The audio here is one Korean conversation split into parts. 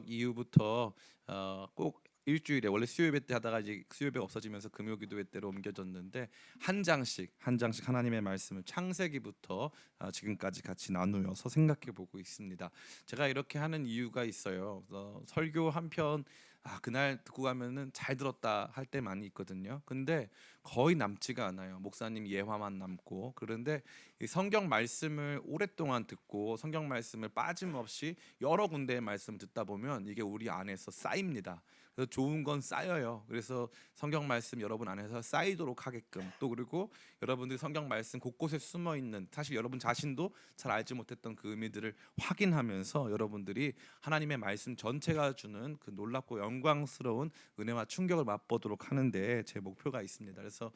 개척 이후부터 꼭 일주일에 원래 수요예배 때 하다가 이제 수요예배가 없어지면서 금요기도회 때로 옮겨졌는데 한 장씩 하나님의 말씀을 창세기부터 지금까지 같이 나누어서 생각해 보고 있습니다. 제가 이렇게 하는 이유가 있어요. 설교 한 편 그날 듣고 가면은 잘 들었다 할 때 많이 있거든요. 근데 거의 남지가 않아요. 목사님 예화만 남고. 그런데 이 성경 말씀을 오랫동안 듣고 성경 말씀을 빠짐없이 여러 군데의 말씀 듣다 보면 이게 우리 안에서 쌓입니다. 그래서 좋은 건 쌓여요. 그래서 성경 말씀 여러분 안에서 쌓이도록 하게끔, 또 그리고 여러분들이 성경 말씀 곳곳에 숨어 있는, 사실 여러분 자신도 잘 알지 못했던 그 의미들을 확인하면서 여러분들이 하나님의 말씀 전체가 주는 그 놀랍고 영광스러운 은혜와 충격을 맛보도록 하는데 제 목표가 있습니다. 그래서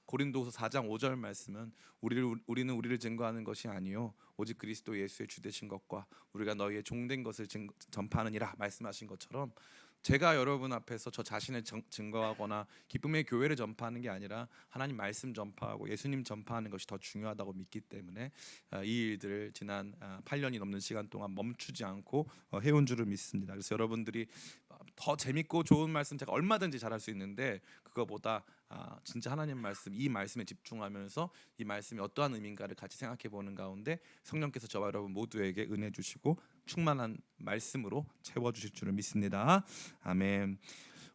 고린도후서 4장 5절 말씀은 우리는 우리를 증거하는 것이 아니요 오직 그리스도 예수의 주되신 것과 우리가 너희의 종된 것을 전파하느니라 말씀하신 것처럼, 제가 여러분 앞에서 저 자신을 증거하거나 기쁨의 교회를 전파하는 게 아니라 하나님 말씀 전파하고 예수님 전파하는 것이 더 중요하다고 믿기 때문에 이 일들을 지난 8년이 넘는 시간 동안 멈추지 않고 해온 줄을 믿습니다. 그래서 여러분들이 더 재밌고 좋은 말씀 제가 얼마든지 잘할 수 있는데, 그거보다 진짜 하나님 말씀, 이 말씀에 집중하면서 이 말씀이 어떠한 의미인가를 같이 생각해 보는 가운데 성령께서 저와 여러분 모두에게 은혜 주시고 충만한 말씀으로 채워 주실 줄을 믿습니다. 아멘.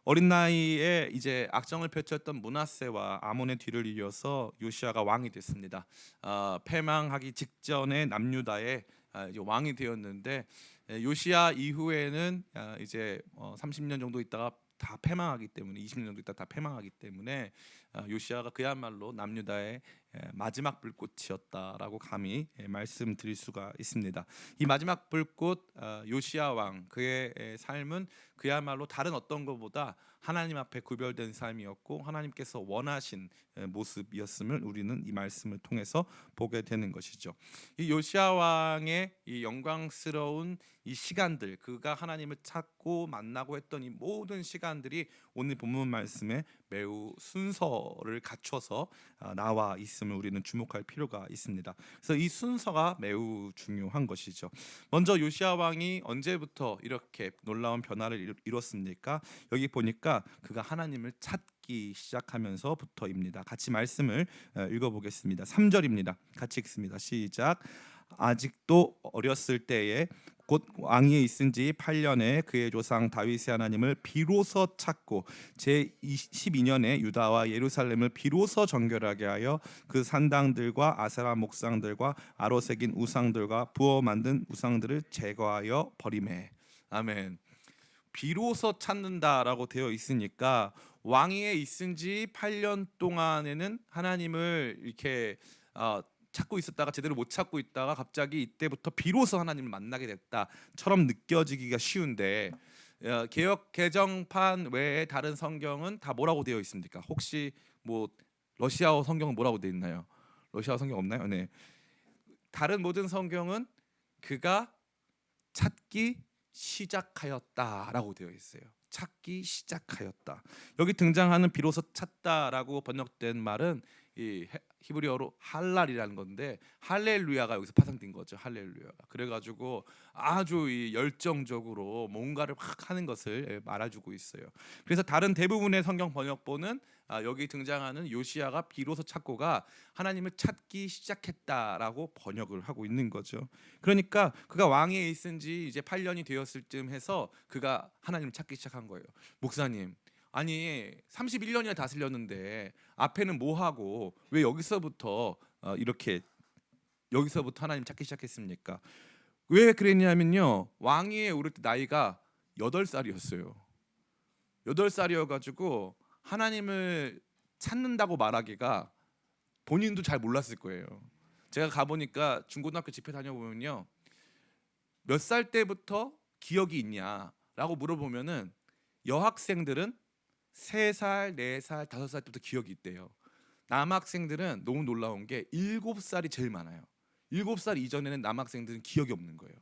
어린 나이에 이제 악정을 펼쳤던 므낫세와 아몬의 뒤를 이어서 요시아가 왕이 됐습니다. 패망하기 직전에 남유다의 이제 왕이 되었는데, 요시아 이후에는 이제 30년 정도 있다가 다 패망하기 때문에, 20년 정도 있다 다 패망하기 때문에 요시아가 그야말로 남유다의 마지막 불꽃이었다라고 감히 말씀드릴 수가 있습니다. 이 마지막 불꽃 요시아 왕, 그의 삶은 그야말로 다른 어떤 것보다 하나님 앞에 구별된 삶이었고 하나님께서 원하신 모습이었음을 우리는 이 말씀을 통해서 보게 되는 것이죠. 이 요시아 왕의 이 영광스러운 이 시간들, 그가 하나님을 찾고 만나고 했던 이 모든 시간들이 오늘 본문 말씀에 매우 순서를 갖춰서 나와 있음을 우리는 주목할 필요가 있습니다. 그래서 이 순서가 매우 중요한 것이죠. 먼저 요시아 왕이 언제부터 이렇게 놀라운 변화를 이뤘습니까? 여기 보니까 그가 하나님을 찾기 시작하면서부터입니다. 같이 말씀을 읽어보겠습니다. 3절입니다. 같이 읽습니다. 시작. 아직도 어렸을 때에 곧 왕위에 있은 지 8년에 그의 조상 다윗의 하나님을 비로소 찾고 제 12년에 유다와 예루살렘을 비로소 정결하게 하여 그 산당들과 아세라 목상들과 아로 새긴 우상들과 부어 만든 우상들을 제거하여 버리매. 아멘. 비로소 찾는다라고 되어 있으니까 왕위에 있은 지 8년 동안에는 하나님을 이렇게 찾고 있었다가 제대로 못 찾고 있다가 갑자기 이때부터 비로소 하나님을 만나게 됐다처럼 느껴지기가 쉬운데, 개역 개정판 외에 다른 성경은 다 뭐라고 되어 있습니까? 혹시 뭐 러시아어 성경은 뭐라고 되어 있나요? 러시아어 성경 없나요? 네. 다른 모든 성경은 그가 찾기 시작하였다라고 되어 있어요. 찾기 시작하였다. 여기 등장하는 비로소 찾다라고 번역된 말은 이 히브리어로 할랄이라는 건데, 할렐루야가 여기서 파생된 거죠. 할렐루야가. 그래가지고 아주 이 열정적으로 뭔가를 확 하는 것을 말해주고 있어요. 그래서 다른 대부분의 성경 번역본은 여기 등장하는 요시아가 비로소 찾고가 하나님을 찾기 시작했다라고 번역을 하고 있는 거죠. 그러니까 그가 왕위에 있은 지 이제 8년이 되었을 쯤 해서 그가 하나님을 찾기 시작한 거예요. 목사님, 아니 31년이나 다스렸는데 앞에는 뭐 하고 왜 여기서부터 이렇게 여기서부터 하나님 찾기 시작했습니까? 왜 그랬냐면요, 왕위에 오를 때 나이가 8살이었어요. 8살이어 가지고 하나님을 찾는다고 말하기가 본인도 잘 몰랐을 거예요. 제가 가보니까 중고등학교 집회 다녀보면요, 몇 살 때부터 기억이 있냐라고 물어보면은 여학생들은 3살, 4살, 5살 때부터 기억이 있대요. 남학생들은 너무 놀라운 게 7살이 제일 많아요. 7살 이전에는 남학생들은 기억이 없는 거예요.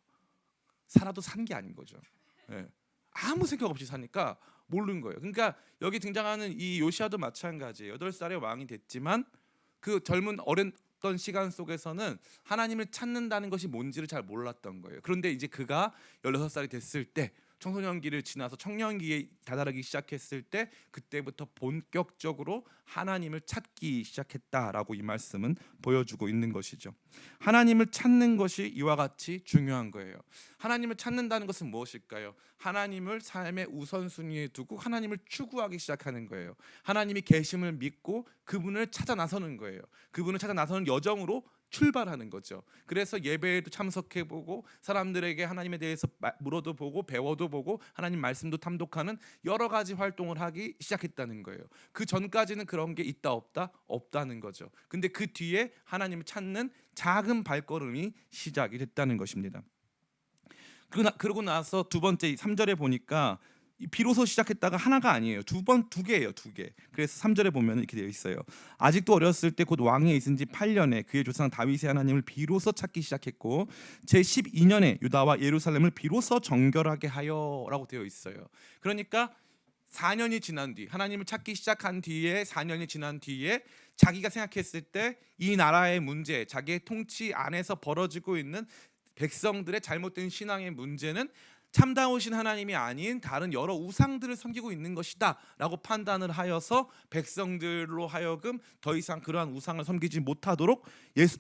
살아도 산 게 아닌 거죠. 예. 아무 생각 없이 사니까 모르는 거예요. 그러니까 여기 등장하는 이 요시아도 마찬가지예요. 8살에 왕이 됐지만 그 젊은 어렸던 시간 속에서는 하나님을 찾는다는 것이 뭔지를 잘 몰랐던 거예요. 그런데 이제 그가 16살이 됐을 때 청소년기를 지나서 청년기에 다다르기 시작했을 때 그때부터 본격적으로 하나님을 찾기 시작했다라고 이 말씀은 보여주고 있는 것이죠. 하나님을 찾는 것이 이와 같이 중요한 거예요. 하나님을 찾는다는 것은 무엇일까요? 하나님을 삶의 우선순위에 두고 하나님을 추구하기 시작하는 거예요. 하나님이 계심을 믿고 그분을 찾아 나서는 거예요. 그분을 찾아 나서는 여정으로 출발하는 거죠. 그래서 예배에도 참석해보고 사람들에게 하나님에 대해서 물어도 보고 배워도 보고 하나님 말씀도 탐독하는 여러 가지 활동을 하기 시작했다는 거예요. 그 전까지는 그런 게 있다 없다? 없다는 거죠. 근데 그 뒤에 하나님을 찾는 작은 발걸음이 시작이 됐다는 것입니다. 그러고 나서 두 번째 3절에 보니까 비로소 시작했다가 하나가 아니에요. 두 개예요. 두 개. 그래서 3절에 보면 이렇게 되어 있어요. 아직도 어렸을 때 곧 왕위에 있은 지 8년에 그의 조상 다윗의 하나님을 비로소 찾기 시작했고 제 12년에 유다와 예루살렘을 비로소 정결하게 하여라고 되어 있어요. 그러니까 4년이 지난 뒤 하나님을 찾기 시작한 뒤에 4년이 지난 뒤에 자기가 생각했을 때 이 나라의 문제, 자기의 통치 안에서 벌어지고 있는 백성들의 잘못된 신앙의 문제는 참다우신 하나님이 아닌 다른 여러 우상들을 섬기고 있는 것이다 라고 판단을 하여서 백성들로 하여금 더 이상 그러한 우상을 섬기지 못하도록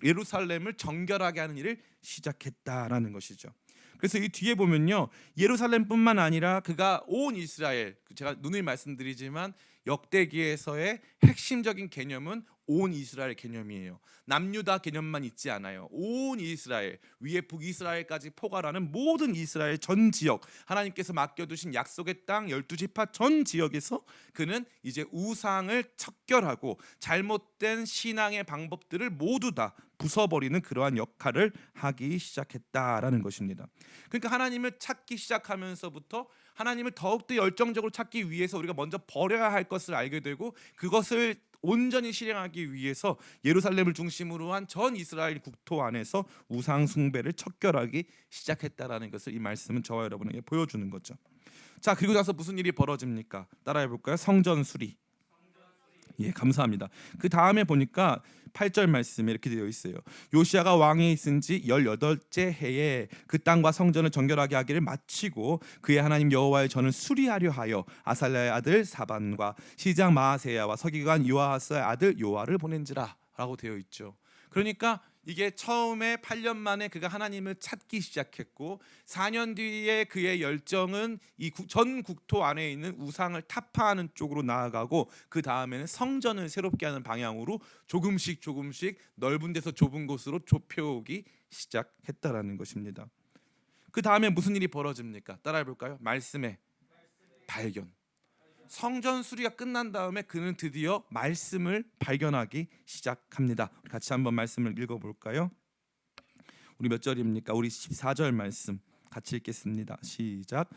예루살렘을 정결하게 하는 일을 시작했다라는 것이죠. 그래서 이 뒤에 보면요, 예루살렘뿐만 아니라 그가 온 이스라엘, 제가 누누이 말씀드리지만 역대기에서의 핵심적인 개념은 온 이스라엘 개념이에요. 남유다 개념만 있지 않아요. 온 이스라엘, 위에 북이스라엘까지 포괄하는 모든 이스라엘 전 지역, 하나님께서 맡겨두신 약속의 땅 12지파 전 지역에서 그는 이제 우상을 척결하고 잘못된 신앙의 방법들을 모두 다 부숴버리는 그러한 역할을 하기 시작했다라는 것입니다. 그러니까 하나님을 찾기 시작하면서부터 하나님을 더욱더 열정적으로 찾기 위해서 우리가 먼저 버려야 할 것을 알게 되고 그것을 온전히 실행하기 위해서 예루살렘을 중심으로 한 전 이스라엘 국토 안에서 우상 숭배를 척결하기 시작했다라는 것을 이 말씀은 저와 여러분에게 보여주는 거죠. 자, 그리고 나서 무슨 일이 벌어집니까? 따라해 볼까요? 성전 수리. 예, 감사합니다. 그 다음에 보니까 8절 말씀에 이렇게 되어 있어요. 요시야가 왕에 있은 지 18째 해에 그 땅과 성전을 정결하게 하기를 마치고 그의 하나님 여호와의 전을 수리하려 하여 아살랴의 아들 사반과 시장 마아세야와 서기관 요아하스의 아들 요아를 보낸지라 라고 되어 있죠. 그러니까 이게 처음에 8년 만에 그가 하나님을 찾기 시작했고 4년 뒤에 그의 열정은 이 전 국토 안에 있는 우상을 타파하는 쪽으로 나아가고 그 다음에는 성전을 새롭게 하는 방향으로 조금씩 넓은 데서 좁은 곳으로 좁혀오기 시작했다라는 것입니다. 그 다음에 무슨 일이 벌어집니까? 따라해 볼까요? 말씀의 발견. 성전 수리가 끝난 다음에 그는 드디어 말씀을 발견하기 시작합니다. 같이 한번 말씀을 읽어볼까요? 우리 몇 절입니까? 우리 14절 말씀 같이 읽겠습니다. 시작.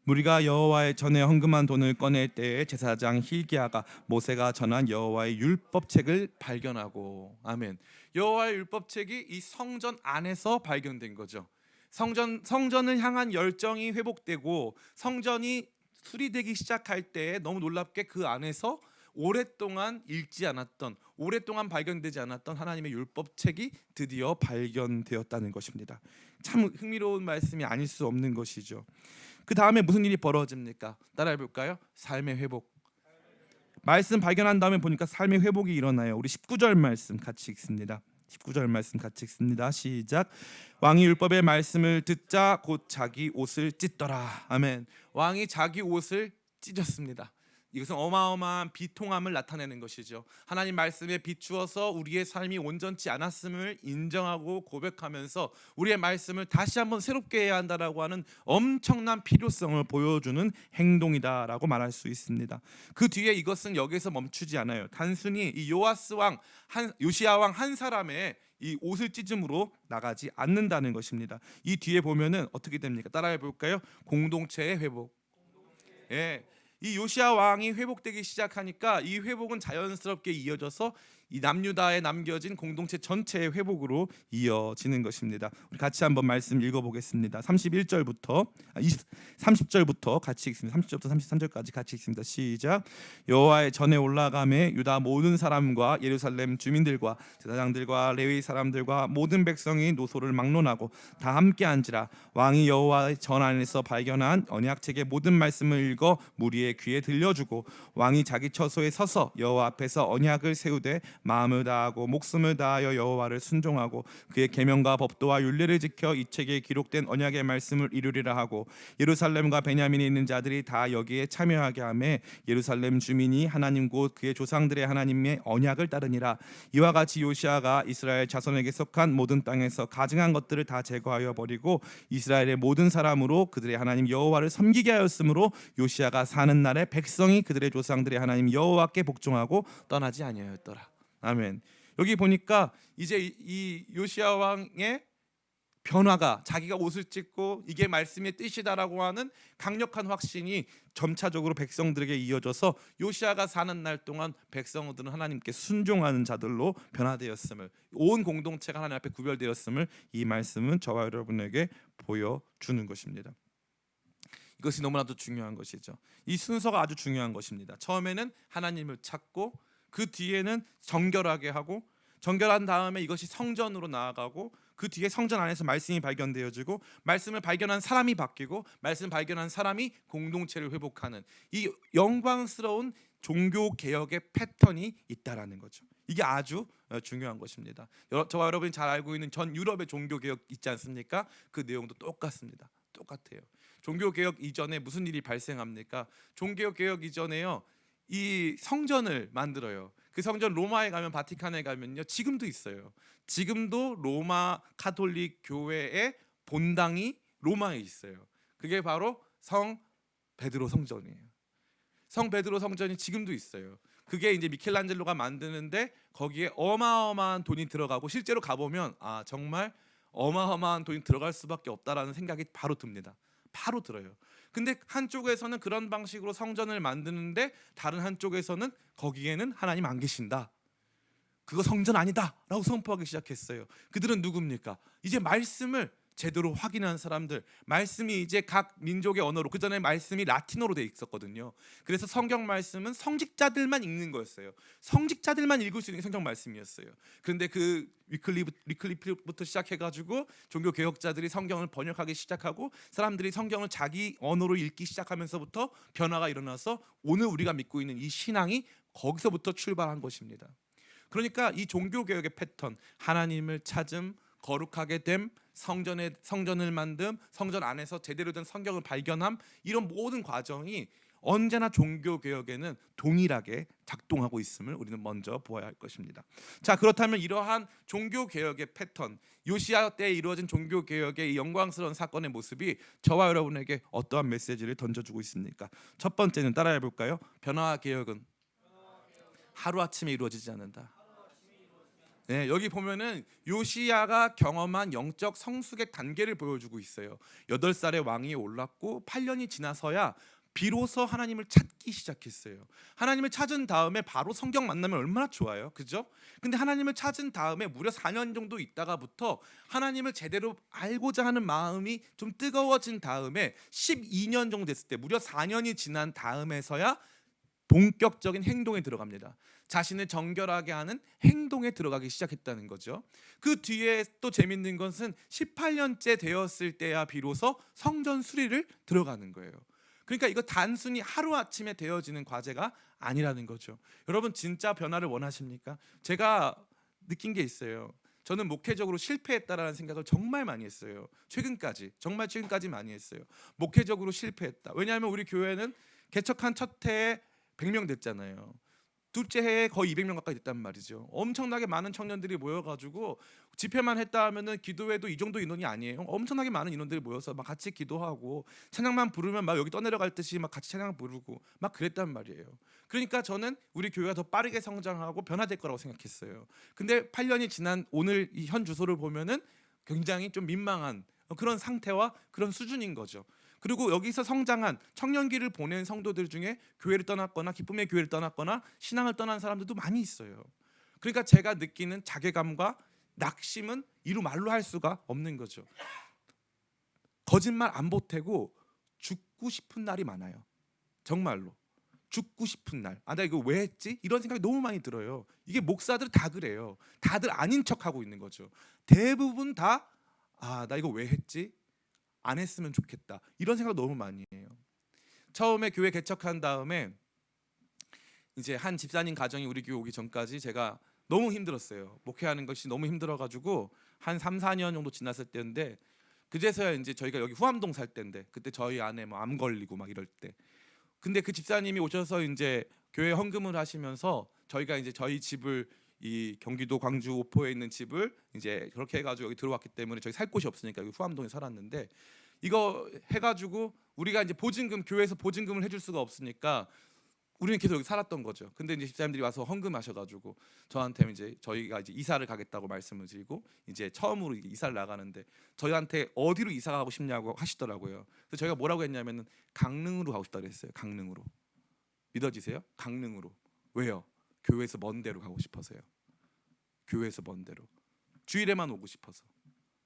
무리가 여호와의 전에 헌금한 돈을 꺼낼 때에 제사장 hil기야가 모세가 전한 여호와의 율법책을 발견하고, 아멘. 여호와의 율법책이 이 성전 안에서 발견된 거죠. 성전을 향한 열정이 회복되고 성전이 수리되기 시작할 때 너무 놀랍게 그 안에서 오랫동안 읽지 않았던, 오랫동안 발견되지 않았던 하나님의 율법책이 드디어 발견되었다는 것입니다. 참 흥미로운 말씀이 아닐 수 없는 것이죠. 그 다음에 무슨 일이 벌어집니까? 따라해 볼까요? 삶의 회복. 말씀 발견한 다음에 보니까 삶의 회복이 일어나요. 우리 19절 말씀 같이 읽습니다. 19절 말씀 같이 읽습니다. 시작. 왕이 율법의 말씀을 듣자 곧 자기 옷을 찢더라. 아멘. 왕이 자기 옷을 찢었습니다. 이것은 어마어마한 비통함을 나타내는 것이죠. 하나님 말씀에 비추어서 우리의 삶이 온전치 않았음을 인정하고 고백하면서 우리의 말씀을 다시 한번 새롭게 해야 한다라고 하는 엄청난 필요성을 보여주는 행동이다라고 말할 수 있습니다. 그 뒤에 이것은 여기서 멈추지 않아요. 단순히 이 요시야 왕 한 사람의 이 옷을 찢음으로 나가지 않는다는 것입니다. 이 뒤에 보면은 어떻게 됩니까? 따라해 볼까요? 공동체의 회복. 예. 이 요시야 왕이 회복되기 시작하니까 이 회복은 자연스럽게 이어져서 이 남유다에 남겨진 공동체 전체의 회복으로 이어지는 것입니다. 우리 같이 한번 말씀 읽어보겠습니다. 30절부터 같이 읽습니다. 30절부터 33절까지 같이 읽습니다. 시작. 여호와의 전에 올라가매 유다 모든 사람과 예루살렘 주민들과 제사장들과 레위 사람들과 모든 백성이 노소를 막론하고 다 함께 앉으라. 왕이 여호와의 전 안에서 발견한 언약책의 모든 말씀을 읽어 무리의 귀에 들려주고 왕이 자기 처소에 서서 여호와 앞에서 언약을 세우되 마음을 다하고 목숨을 다하여 여호와를 순종하고 그의 계명과 법도와 율례를 지켜 이 책에 기록된 언약의 말씀을 이루리라 하고 예루살렘과 베냐민에 있는 자들이 다 여기에 참여하게 하며 예루살렘 주민이 하나님 곧 그의 조상들의 하나님의 언약을 따르니라. 이와 같이 요시아가 이스라엘 자손에게 속한 모든 땅에서 가증한 것들을 다 제거하여 버리고 이스라엘의 모든 사람으로 그들의 하나님 여호와를 섬기게 하였으므로 요시아가 사는 날에 백성이 그들의 조상들의 하나님 여호와께 복종하고 떠나지 아니하였더라. 아멘. 여기 보니까 이제 이 요시아 왕의 변화가 자기가 옷을 찢고 이게 말씀의 뜻이다라고 하는 강력한 확신이 점차적으로 백성들에게 이어져서 요시아가 사는 날 동안 백성들은 하나님께 순종하는 자들로 변화되었음을, 온 공동체가 하나님 앞에 구별되었음을 이 말씀은 저와 여러분에게 보여주는 것입니다. 이것이 너무나도 중요한 것이죠. 이 순서가 아주 중요한 것입니다. 처음에는 하나님을 찾고 그 뒤에는 정결하게 하고 정결한 다음에 이것이 성전으로 나아가고 그 뒤에 성전 안에서 말씀이 발견되어지고 말씀을 발견한 사람이 바뀌고 말씀을 발견한 사람이 공동체를 회복하는 이 영광스러운 종교 개혁의 패턴이 있다라는 거죠. 이게 아주 중요한 것입니다. 저와 여러분이 잘 알고 있는 전 유럽의 종교 개혁 있지 않습니까? 그 내용도 똑같습니다. 똑같아요. 종교 개혁 이전에 무슨 일이 발생합니까? 종교 개혁 이전에요. 이 성전을 만들어요. 그 성전 로마에 가면 바티칸에 가면요. 지금도 있어요. 지금도 로마 카톨릭 교회의 본당이 로마에 있어요. 그게 바로 성 베드로 성전이에요. 성 베드로 성전이 지금도 있어요. 그게 이제 미켈란젤로가 만드는데 거기에 어마어마한 돈이 들어가고 실제로 가보면 아 정말 어마어마한 돈이 들어갈 수밖에 없다라는 생각이 바로 듭니다. 바로 들어요. 근데 한쪽에서는 그런 방식으로 성전을 만드는데 다른 한쪽에서는 거기에는 하나님 안 계신다. 그거 성전 아니다 라고 선포하기 시작했어요. 그들은 누굽니까? 이제 말씀을 제대로 확인한 사람들, 말씀이 이제 각 민족의 언어로, 그 전에 말씀이 라틴어로 돼 있었거든요. 그래서 성경 말씀은 성직자들만 읽는 거였어요. 성직자들만 읽을 수 있는 성경 말씀이었어요. 그런데 그 위클리프부터 시작해가지고 종교 개혁자들이 성경을 번역하기 시작하고 사람들이 성경을 자기 언어로 읽기 시작하면서부터 변화가 일어나서 오늘 우리가 믿고 있는 이 신앙이 거기서부터 출발한 것입니다. 그러니까 이 종교 개혁의 패턴, 하나님을 찾음, 거룩하게 됨, 성전을 만듦, 성전 안에서 제대로 된 성경을 발견함, 이런 모든 과정이 언제나 종교 개혁에는 동일하게 작동하고 있음을 우리는 먼저 보아야 할 것입니다. 자, 그렇다면 이러한 종교 개혁의 패턴, 요시야 때에 이루어진 종교 개혁의 이 영광스러운 사건의 모습이 저와 여러분에게 어떠한 메시지를 던져주고 있습니까? 첫 번째는 따라해 볼까요? 변화와 개혁은 하루아침에 이루어지지 않는다. 네, 여기 보면은 요시야가 경험한 영적 성숙의 단계를 보여주고 있어요. 8살에 왕위에 올랐고 8년이 지나서야 비로소 하나님을 찾기 시작했어요. 하나님을 찾은 다음에 바로 성경 만나면 얼마나 좋아요, 그죠? 근데 하나님을 찾은 다음에 무려 4년 정도 있다가부터 하나님을 제대로 알고자 하는 마음이 좀 뜨거워진 다음에 12년 정도 됐을 때, 무려 4년이 지난 다음에서야 본격적인 행동에 들어갑니다. 자신을 정결하게 하는 행동에 들어가기 시작했다는 거죠. 그 뒤에 또 재밌는 것은 18년째 되었을 때야 비로소 성전 수리를 들어가는 거예요. 그러니까 이거 단순히 하루아침에 되어지는 과제가 아니라는 거죠. 여러분 진짜 변화를 원하십니까? 제가 느낀 게 있어요. 저는 목회적으로 실패했다라는 생각을 정말 많이 했어요. 정말 최근까지 많이 했어요. 목회적으로 실패했다. 왜냐하면 우리 교회는 개척한 첫 해에 100명 됐잖아요. 둘째 해에 거의 200명 가까이 됐단 말이죠. 엄청나게 많은 청년들이 모여가지고 집회만 했다 하면은 기도회도 이 정도 인원이 아니에요. 엄청나게 많은 인원들이 모여서 막 같이 기도하고 찬양만 부르면 막 여기 떠내려갈 듯이 막 같이 찬양 부르고 막 그랬단 말이에요. 그러니까 저는 우리 교회가 더 빠르게 성장하고 변화될 거라고 생각했어요. 근데 8년이 지난 오늘 이 현 주소를 보면은 굉장히 좀 민망한 그런 상태와 그런 수준인 거죠. 그리고 여기서 성장한 청년기를 보낸 성도들 중에 교회를 떠났거나 기쁨의 교회를 떠났거나 신앙을 떠난 사람들도 많이 있어요. 그러니까 제가 느끼는 자괴감과 낙심은 이루 말로 할 수가 없는 거죠. 거짓말 안 보태고 죽고 싶은 날이 많아요. 정말로 죽고 싶은 날. 나 이거 왜 했지? 이런 생각이 너무 많이 들어요. 이게 목사들 다 그래요. 다들 아닌 척하고 있는 거죠. 대부분 다 나 이거 왜 했지? 안 했으면 좋겠다. 이런 생각 너무 많이 해요. 처음에 교회 개척한 다음에 이제 한 집사님 가정이 우리 교회 오기 전까지 제가 너무 힘들었어요. 목회하는 것이 너무 힘들어가지고 한 3, 4년 정도 지났을 때인데, 그제서야 이제 저희가 여기 후암동 살 때인데, 그때 저희 아내 뭐 암 걸리고 막 이럴 때, 근데 그 집사님이 오셔서 이제 교회 헌금을 하시면서 저희가 이제 저희 집을, 이 경기도 광주 오포에 있는 집을 이제 그렇게 해가지고 여기 들어왔기 때문에 저희 살 곳이 없으니까 여기 후암동에 살았는데, 이거 해가지고 우리가 이제 보증금, 교회에서 보증금을 해줄 수가 없으니까 우리는 계속 여기 살았던 거죠. 근데 이제 집사님들이 와서 헌금하셔가지고 저한테 이제 저희가 이제 이사를 가겠다고 말씀을 드리고 이제 처음으로 이사를 나가는데 저희한테 어디로 이사 가고 싶냐고 하시더라고요. 그래서 저희가 뭐라고 했냐면은 강릉으로 가고 싶다고 했어요. 강릉으로. 믿어지세요? 강릉으로. 왜요? 교회에서 먼 데로 가고 싶어서요. 교회에서 먼 데로. 주일에만 오고 싶어서.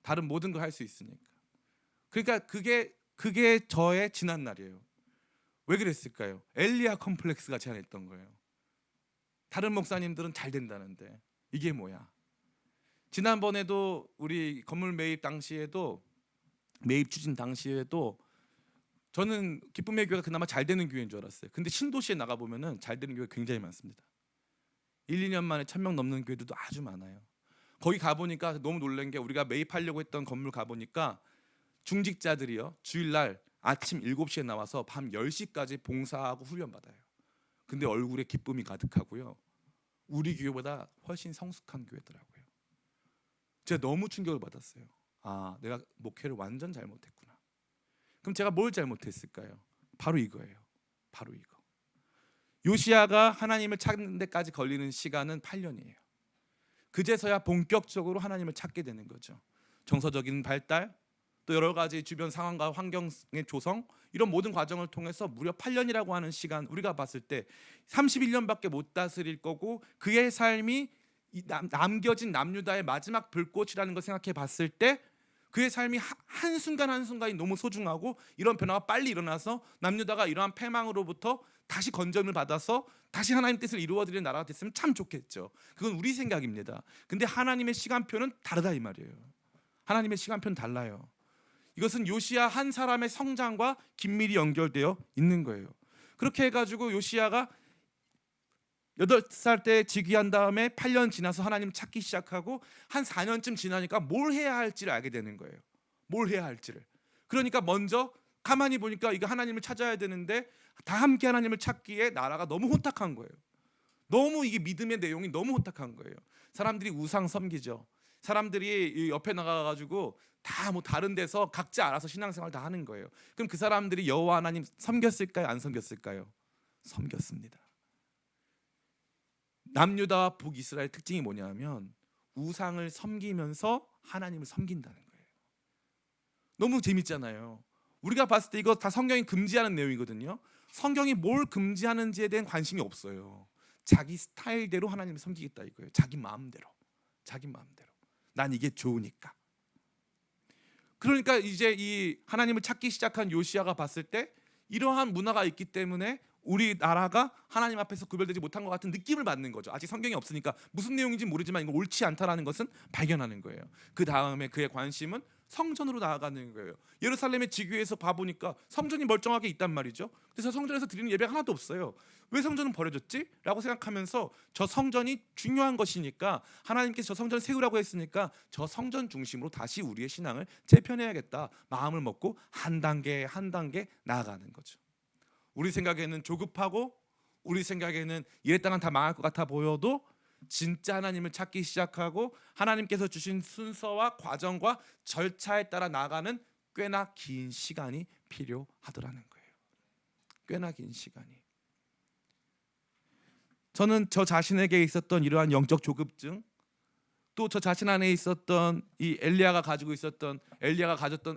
다른 모든 걸 할 수 있으니까. 그러니까 그게 저의 지난 날이에요. 왜 그랬을까요? 엘리야 컴플렉스가 제안했던 거예요. 다른 목사님들은 잘 된다는데 이게 뭐야? 지난번에도 우리 건물 매입 당시에도, 매입 추진 당시에도 저는 기쁨의 교회가 그나마 잘 되는 교회인 줄 알았어요. 근데 신도시에 나가 보면은 잘 되는 교회가 굉장히 많습니다. 1, 2년 만에 1,000명 넘는 교회들도 아주 많아요. 거기 가보니까 너무 놀란 게, 우리가 매입하려고 했던 건물 가보니까 중직자들이요, 주일날 아침 7시에 나와서 밤 10시까지 봉사하고 훈련받아요. 근데 얼굴에 기쁨이 가득하고요, 우리 교회보다 훨씬 성숙한 교회더라고요. 제가 너무 충격을 받았어요. 내가 목회를 완전 잘못했구나. 그럼 제가 뭘 잘못했을까요? 바로 이거예요. 바로 이거. 요시야가 하나님을 찾는 데까지 걸리는 시간은 8년이에요. 그제서야 본격적으로 하나님을 찾게 되는 거죠. 정서적인 발달, 또 여러 가지 주변 상황과 환경의 조성, 이런 모든 과정을 통해서 무려 8년이라고 하는 시간, 우리가 봤을 때 31년밖에 못 다스릴 거고, 그의 삶이 남겨진 남유다의 마지막 불꽃이라는 걸 생각해 봤을 때 그의 삶이 한순간 한순간이 너무 소중하고, 이런 변화가 빨리 일어나서 남유다가 이러한 패망으로부터 다시 건전을 받아서 다시 하나님 뜻을 이루어드리는 나라가 됐으면 참 좋겠죠. 그건 우리 생각입니다. 근데 하나님의 시간표는 다르다 이 말이에요. 하나님의 시간표는 달라요. 이것은 요시야 한 사람의 성장과 긴밀히 연결되어 있는 거예요. 그렇게 해가지고 요시야가 8살 때 즉위한 다음에 8년 지나서 하나님 찾기 시작하고, 한 4년쯤 지나니까 뭘 해야 할지를 알게 되는 거예요. 뭘 해야 할지를. 그러니까 먼저 가만히 보니까 이거 하나님을 찾아야 되는데, 다 함께 하나님을 찾기에 나라가 너무 혼탁한 거예요. 너무 이게 믿음의 내용이 너무 혼탁한 거예요. 사람들이 우상 섬기죠. 사람들이 옆에 나가가지고 다 뭐 다른 데서 각자 알아서 신앙생활 다 하는 거예요. 그럼 그 사람들이 여호와 하나님 섬겼을까요? 안 섬겼을까요? 섬겼습니다. 남유다와 북이스라엘 특징이 뭐냐면 우상을 섬기면서 하나님을 섬긴다는 거예요. 너무 재밌잖아요. 우리가 봤을 때 이거 다 성경이 금지하는 내용이거든요. 성경이 뭘 금지하는지에 대한 관심이 없어요. 자기 스타일대로 하나님을 섬기겠다 이거예요. 자기 마음대로. 자기 마음대로. 난 이게 좋으니까. 그러니까 이제 이 하나님을 찾기 시작한 요시야가 봤을 때 이러한 문화가 있기 때문에 우리나라가 하나님 앞에서 구별되지 못한 것 같은 느낌을 받는 거죠. 아직 성경이 없으니까 무슨 내용인지 모르지만 이거 옳지 않다라는 것은 발견하는 거예요. 그 다음에 그의 관심은 성전으로 나아가는 거예요. 예루살렘의 지교에서 봐보니까 성전이 멀쩡하게 있단 말이죠. 그래서 성전에서 드리는 예배가 하나도 없어요. 왜 성전은 버려졌지? 라고 생각하면서 저 성전이 중요한 것이니까, 하나님께서 저 성전을 세우라고 했으니까 저 성전 중심으로 다시 우리의 신앙을 재편해야겠다 마음을 먹고 한 단계 한 단계 나아가는 거죠. 우리 생각에는 조급하고, 우리 생각에는 이랬다간 다 망할 것 같아 보여도 진짜 하나님을 찾기 시작하고 하나님께서 주신 순서와 과정과 절차에 따라 나가는 꽤나 긴 시간이 필요하더라는 거예요. 꽤나 긴 시간이. 저는 저 자신에게 있었던 이러한 영적 조급증, 또 저 자신 안에 있었던 이 엘리야가 가졌던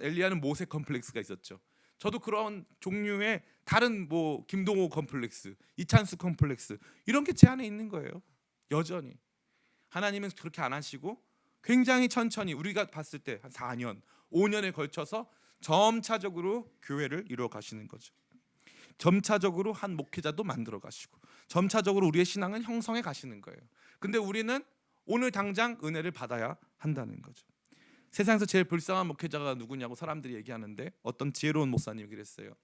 엘리야는 모세 컴플렉스가 있었죠. 저도 그런 종류의 다른 뭐 김동호 컴플렉스, 이찬수 컴플렉스, 이런 게 제 안에 있는 거예요. 여전히. 하나님은 그렇게 안 하시고 굉장히 천천히 우리가 봤을 때 한 4년, 5년에 걸쳐서 점차적으로 교회를 이루어 가시는 거죠. 점차적으로 한 목회자도 만들어 가시고 점차적으로 우리의 신앙은 형성해 가시는 거예요. 근데 우리는 오늘 당장 은혜를 받아야 한다는 거죠. 세상에서 제일 불쌍한 목회자가 누구냐고 사람들이 얘기하는데 어떤 지혜로운 목사님이 그랬어요.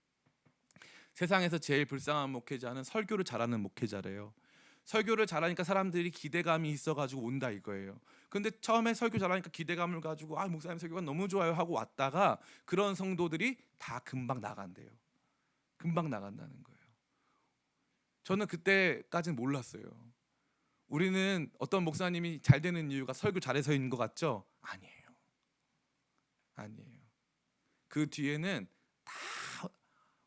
세상에서 제일 불쌍한 목회자는 설교를 잘하는 목회자래요. 설교를 잘하니까 사람들이 기대감이 있어가지고 온다 이거예요. 근데 처음에 설교 잘하니까 기대감을 가지고 목사님 설교가 너무 좋아요 하고 왔다가 그런 성도들이 다 금방 나간대요. 금방 나간다는 거예요. 저는 그때까지는 몰랐어요. 우리는 어떤 목사님이 잘 되는 이유가 설교 잘해서인 것 같죠? 아니에요. 아니에요. 그 뒤에는 다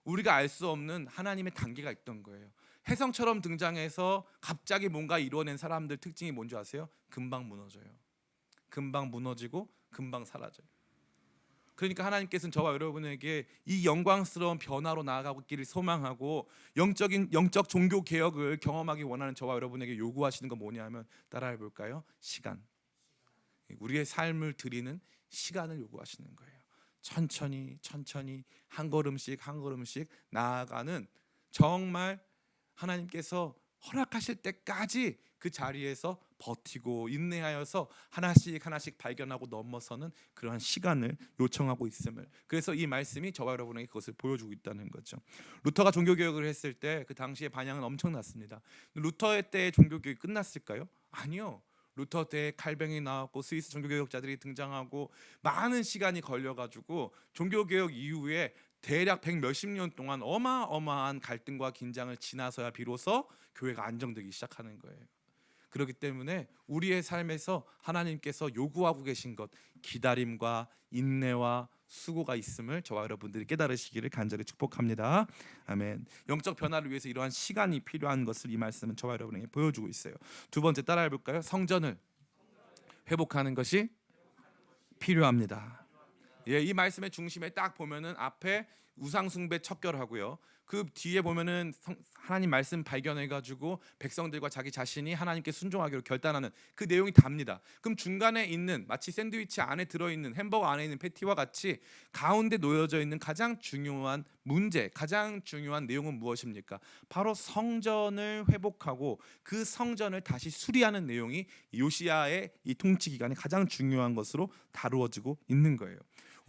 우리가 알 수 없는 하나님의 단계가 있던 거예요. 혜성처럼 등장해서 갑자기 뭔가 이루어낸 사람들 특징이 뭔지 아세요? 금방 무너져요. 금방 무너지고 금방 사라져요. 그러니까 하나님께서는 저와 여러분에게 이 영광스러운 변화로 나아가기를 소망하고 영적 종교 개혁을 경험하기 원하는 저와 여러분에게 요구하시는 건 뭐냐면 따라해 볼까요? 시간. 우리의 삶을 드리는 시간을 요구하시는 거예요. 천천히 한 걸음씩 한 걸음씩 나아가는 정말 하나님께서 허락하실 때까지 그 자리에서 버티고 인내하여서 하나씩 발견하고 넘어서는 그러한 시간을 요청하고 있음을, 그래서 이 말씀이 저와 여러분에게 그것을 보여주고 있다는 거죠. 루터가 종교개혁을 했을 때 그 당시에 반향은 엄청났습니다. 루터의 때의 종교개혁이 끝났을까요? 아니요. 루터 때 칼뱅이 나왔고 스위스 종교개혁자들이 등장하고 많은 시간이 걸려가지고 종교개혁 이후에 대략 100 몇십 년 동안 어마어마한 갈등과 긴장을 지나서야 비로소 교회가 안정되기 시작하는 거예요. 그렇기 때문에 우리의 삶에서 하나님께서 요구하고 계신 것, 기다림과 인내와 수고가 있음을 저와 여러분들이 깨달으시기를 간절히 축복합니다. 아멘. 영적 변화를 위해서 이러한 시간이 필요한 것을 이 말씀은 저와 여러분에게 보여주고 있어요. 두 번째 따라해 볼까요? 성전을 회복하는 것이 필요합니다. 예, 이 말씀의 중심에 딱 보면은 앞에 우상 숭배 척결하고요. 그 뒤에 보면은 하나님 말씀 발견해 가지고 백성들과 자기 자신이 하나님께 순종하기로 결단하는 그 내용이 답니다. 그럼 중간에 있는 마치 샌드위치 안에 들어 있는 햄버거 안에 있는 패티와 같이 가운데 놓여져 있는 가장 중요한 문제, 가장 중요한 내용은 무엇입니까? 바로 성전을 회복하고 그 성전을 다시 수리하는 내용이 요시야의 이 통치 기간에 가장 중요한 것으로 다루어지고 있는 거예요.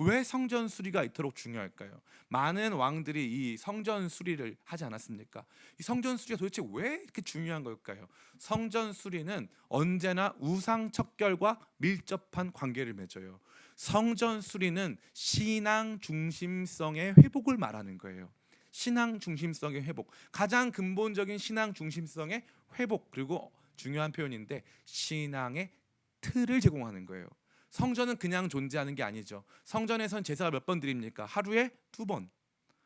왜 성전 수리가 이토록 중요할까요? 많은 왕들이 이 성전 수리를 하지 않았습니까? 이 성전 수리가 도대체 왜 이렇게 중요한 걸까요? 성전 수리는 언제나 우상 척결과 밀접한 관계를 맺어요. 성전 수리는 신앙 중심성의 회복을 말하는 거예요. 신앙 중심성의 회복, 가장 근본적인 신앙 중심성의 회복, 그리고 중요한 표현인데 신앙의 틀을 제공하는 거예요. 성전은 그냥 존재하는 게 아니죠. 성전에선 제사가 몇 번 드립니까? 하루에 2번.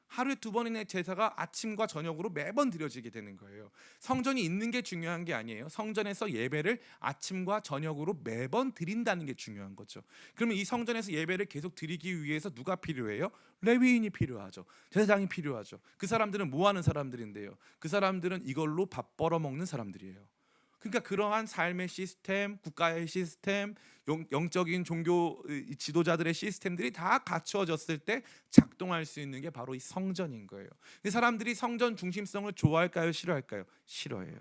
하루에 2번이나 제사가 아침과 저녁으로 매번 드려지게 되는 거예요. 성전이 있는 게 중요한 게 아니에요. 성전에서 예배를 아침과 저녁으로 매번 드린다는 게 중요한 거죠. 그러면 이 성전에서 예배를 계속 드리기 위해서 누가 필요해요? 레위인이 필요하죠. 제사장이 필요하죠. 그 사람들은 뭐 하는 사람들인데요? 그 사람들은 이걸로 밥 벌어 먹는 사람들이에요. 그러니까 그러한 삶의 시스템, 국가의 시스템, 영적인 종교 지도자들의 시스템들이 다 갖추어졌을 때 작동할 수 있는 게 바로 이 성전인 거예요. 이 사람들이 성전 중심성을 좋아할까요, 싫어할까요? 싫어해요.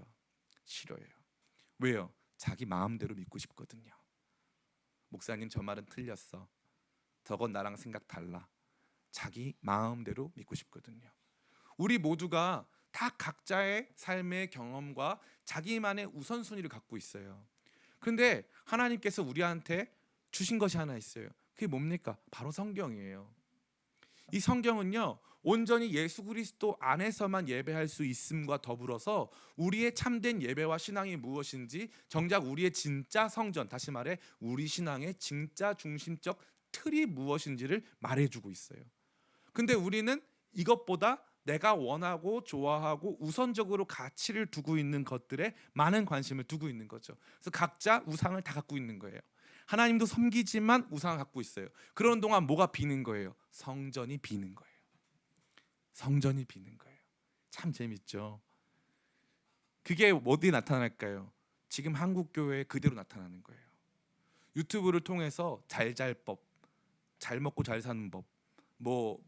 싫어해요. 왜요? 자기 마음대로 믿고 싶거든요. 목사님 저 말은 틀렸어. 저건 나랑 생각 달라. 자기 마음대로 믿고 싶거든요. 우리 모두가 다 각자의 삶의 경험과 자기만의 우선순위를 갖고 있어요. 그런데 하나님께서 우리한테 주신 것이 하나 있어요. 그게 뭡니까? 바로 성경이에요. 이 성경은요, 온전히 예수 그리스도 안에서만 예배할 수 있음과 더불어서 우리의 참된 예배와 신앙이 무엇인지, 정작 우리의 진짜 성전, 다시 말해 우리 신앙의 진짜 중심적 틀이 무엇인지를 말해주고 있어요. 근데 우리는 이것보다 내가 원하고 좋아하고 우선적으로 가치를 두고 있는 것들에 많은 관심을 두고 있는 거죠. 그래서 각자 우상을 다 갖고 있는 거예요. 하나님도 섬기지만 우상을 갖고 있어요. 그런 동안 뭐가 비는 거예요? 성전이 비는 거예요. 성전이 비는 거예요. 참 재밌죠. 그게 어디에 나타날까요? 지금 한국 교회에 그대로 나타나는 거예요. 유튜브를 통해서 잘잘법, 잘 먹고 잘 사는 법,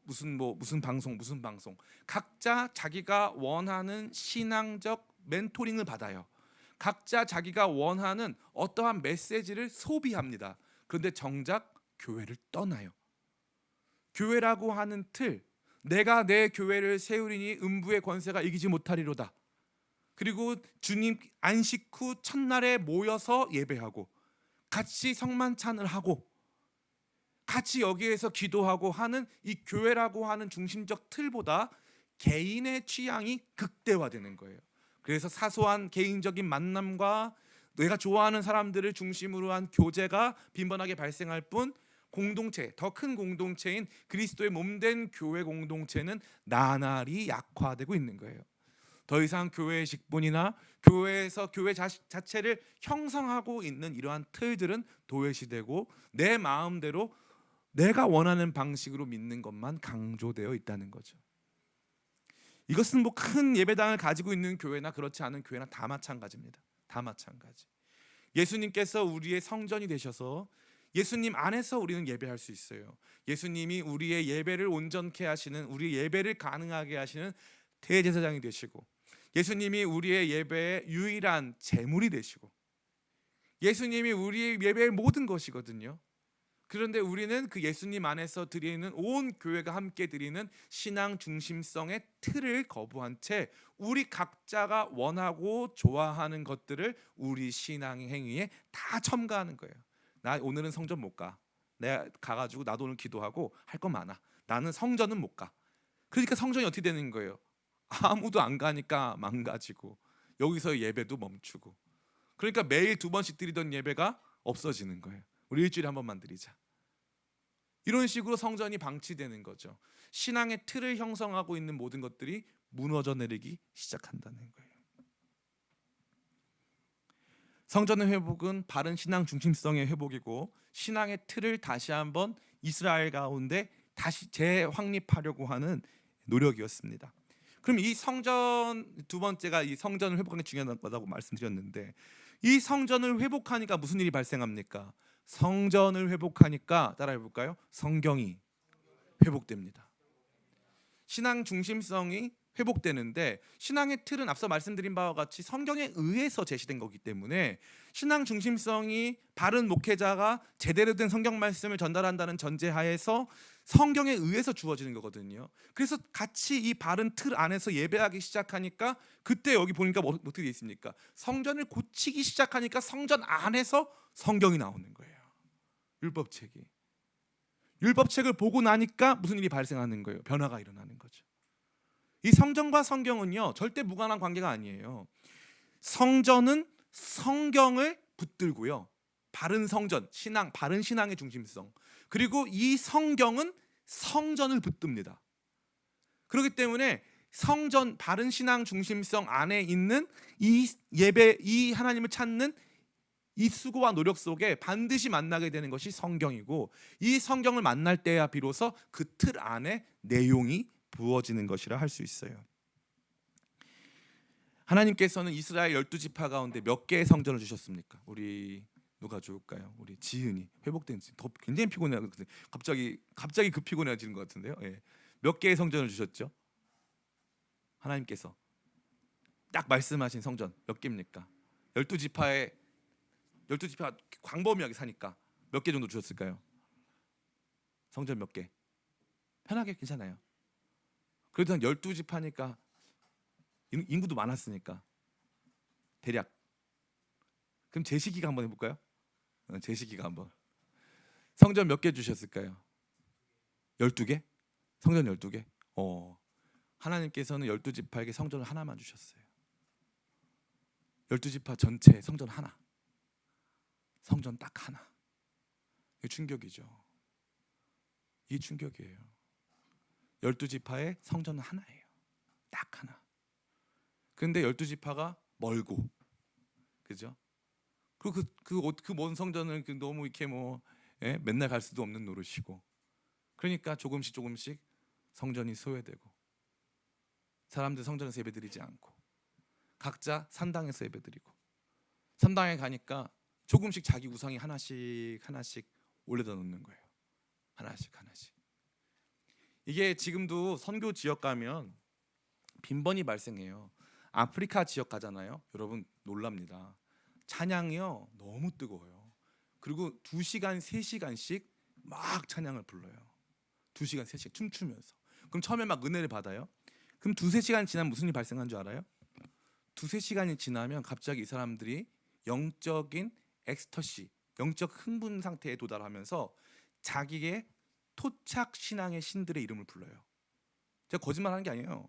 무슨 방송 각자 자기가 원하는 신앙적 멘토링을 받아요. 각자 자기가 원하는 어떠한 메시지를 소비합니다. 그런데 정작 교회를 떠나요. 교회라고 하는 틀, 내가 내 교회를 세우리니 음부의 권세가 이기지 못하리로다. 그리고 주님 안식 후 첫날에 모여서 예배하고 같이 성만찬을 하고 같이 여기에서 기도하고 하는 이 교회라고 하는 중심적 틀보다 개인의 취향이 극대화되는 거예요. 그래서 사소한 개인적인 만남과 내가 좋아하는 사람들을 중심으로 한 교제가 빈번하게 발생할 뿐, 공동체, 더 큰 공동체인 그리스도의 몸된 교회 공동체는 나날이 약화되고 있는 거예요. 더 이상 교회의 직분이나 교회에서 교회 자체를 형성하고 있는 이러한 틀들은 도외시되고 내 마음대로 내가 원하는 방식으로 믿는 것만 강조되어 있다는 거죠. 이것은 뭐 큰 예배당을 가지고 있는 교회나 그렇지 않은 교회나 다 마찬가지입니다. 다 마찬가지. 예수님께서 우리의 성전이 되셔서 예수님 안에서 우리는 예배할 수 있어요. 예수님이 우리의 예배를 온전케 하시는, 우리의 예배를 가능하게 하시는 대제사장이 되시고, 예수님이 우리의 예배의 유일한 제물이 되시고, 예수님이 우리의 예배의 모든 것이거든요. 그런데 우리는 그 예수님 안에서 드리는 온 교회가 함께 드리는 신앙 중심성의 틀을 거부한 채 우리 각자가 원하고 좋아하는 것들을 우리 신앙의 행위에 다 첨가하는 거예요. 나 오늘은 성전 못 가. 내가 가가지고 나도 오늘 기도하고 할 거 많아. 나는 성전은 못 가. 그러니까 성전이 어떻게 되는 거예요? 아무도 안 가니까 망가지고 여기서 예배도 멈추고, 그러니까 매일 2번씩 드리던 예배가 없어지는 거예요. 우리 일주일에 한 번만 드리자. 이런 식으로 성전이 방치되는 거죠. 신앙의 틀을 형성하고 있는 모든 것들이 무너져 내리기 시작한다는 거예요. 성전의 회복은 바른 신앙 중심성의 회복이고, 신앙의 틀을 다시 한번 이스라엘 가운데 다시 재확립하려고 하는 노력이었습니다. 그럼 이 성전, 두 번째가 이 성전을 회복하는 게 중요하다고 말씀드렸는데, 이 성전을 회복하니까 무슨 일이 발생합니까? 성전을 회복하니까 따라해 볼까요? 성경이 회복됩니다. 신앙 중심성이 회복되는데, 신앙의 틀은 앞서 말씀드린 바와 같이 성경에 의해서 제시된 거기 때문에 신앙 중심성이 바른 목회자가 제대로 된 성경 말씀을 전달한다는 전제하에서 성경에 의해서 주어지는 거거든요. 그래서 같이 이 바른 틀 안에서 예배하기 시작하니까, 그때 여기 보니까 어떻게 돼 있습니까? 성전을 고치기 시작하니까 성전 안에서 성경이 나오는 거예요. 율법책을 보고 나니까 무슨 일이 발생하는 거예요? 변화가 일어나는 거죠. 이 성전과 성경은요, 절대 무관한 관계가 아니에요. 성전은 성경을 붙들고요, 바른 성전, 신앙, 바른 신앙의 중심성, 그리고 이 성경은 성전을 붙듭니다. 그렇기 때문에 성전, 바른 신앙 중심성 안에 있는 이 예배, 이 하나님을 찾는 이 수고와 노력 속에 반드시 만나게 되는 것이 성경이고, 이 성경을 만날 때야 비로소 그 틀 안에 내용이 부어지는 것이라 할 수 있어요. 하나님께서는 이스라엘 12지파 가운데 몇 개의 성전을 주셨습니까? 우리 누가 좋을까요? 우리 지은이. 회복된 지은. 굉장히 피곤해요. 갑자기 그 피곤해지는 것 같은데요. 예. 몇 개의 성전을 주셨죠? 하나님께서 딱 말씀하신 성전 몇 개입니까? 12지파가 광범위하게 사니까 몇 개 정도 주셨을까요? 성전 몇 개? 편하게 괜찮아요. 그래도 한 12지파니까 인구도 많았으니까 대략. 그럼 제시기가 한번 해볼까요? 제시기가 한번. 성전 몇 개 주셨을까요? 12개? 성전 12개? 하나님께서는 12지파에게 성전을 하나만 주셨어요. 12지파 전체 성전 하나. 성전 딱 하나. 이게 충격이죠. 이게 충격이에요. 12지파의 성전은 하나예요. 딱 하나. 그런데 12지파가 멀고, 그죠? 그리고 그 먼 성전을 너무 이렇게 맨날 갈 수도 없는 노릇이고, 그러니까 조금씩 성전이 소외되고, 사람들 성전에서 예배드리지 않고 각자 산당에서 예배드리고, 성당에 가니까 조금씩 자기 우상이 하나씩 하나씩 올려다 놓는 거예요. 하나씩 하나씩. 이게 지금도 선교 지역 가면 빈번히 발생해요. 아프리카 지역 가잖아요. 여러분 놀랍니다. 찬양이요 너무 뜨거워요. 그리고 2시간 3시간씩 막 찬양을 불러요. 2시간 3시간 춤추면서. 그럼 처음에 막 은혜를 받아요. 그럼 2-3시간 지나면 무슨 일이 발생한 줄 알아요? 2-3시간이 지나면 갑자기 이 사람들이 영적인 엑스터시, 영적 흥분 상태에 도달하면서 자기의 토착 신앙의 신들의 이름을 불러요. 제가 거짓말하는 게 아니에요.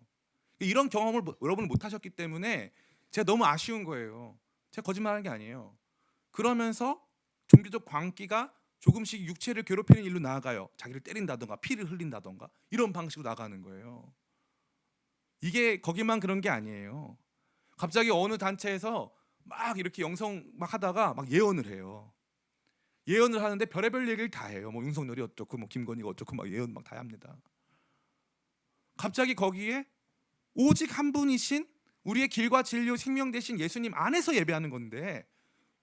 이런 경험을 여러분은 못 하셨기 때문에 제가 너무 아쉬운 거예요. 제가 거짓말하는 게 아니에요. 그러면서 종교적 광기가 조금씩 육체를 괴롭히는 일로 나아가요. 자기를 때린다던가 피를 흘린다던가 이런 방식으로 나가는 거예요. 이게 거기만 그런 게 아니에요. 갑자기 어느 단체에서 막 이렇게 영성 막 하다가 막 예언을 해요. 예언을 하는데 별의별 얘기를 다 해요. 뭐 윤석열이 어쩌고 뭐 김건희가 어쩌고 막 예언 막 다 합니다. 갑자기 거기에 오직 한 분이신 우리의 길과 진리요 생명 되신 예수님 안에서 예배하는 건데,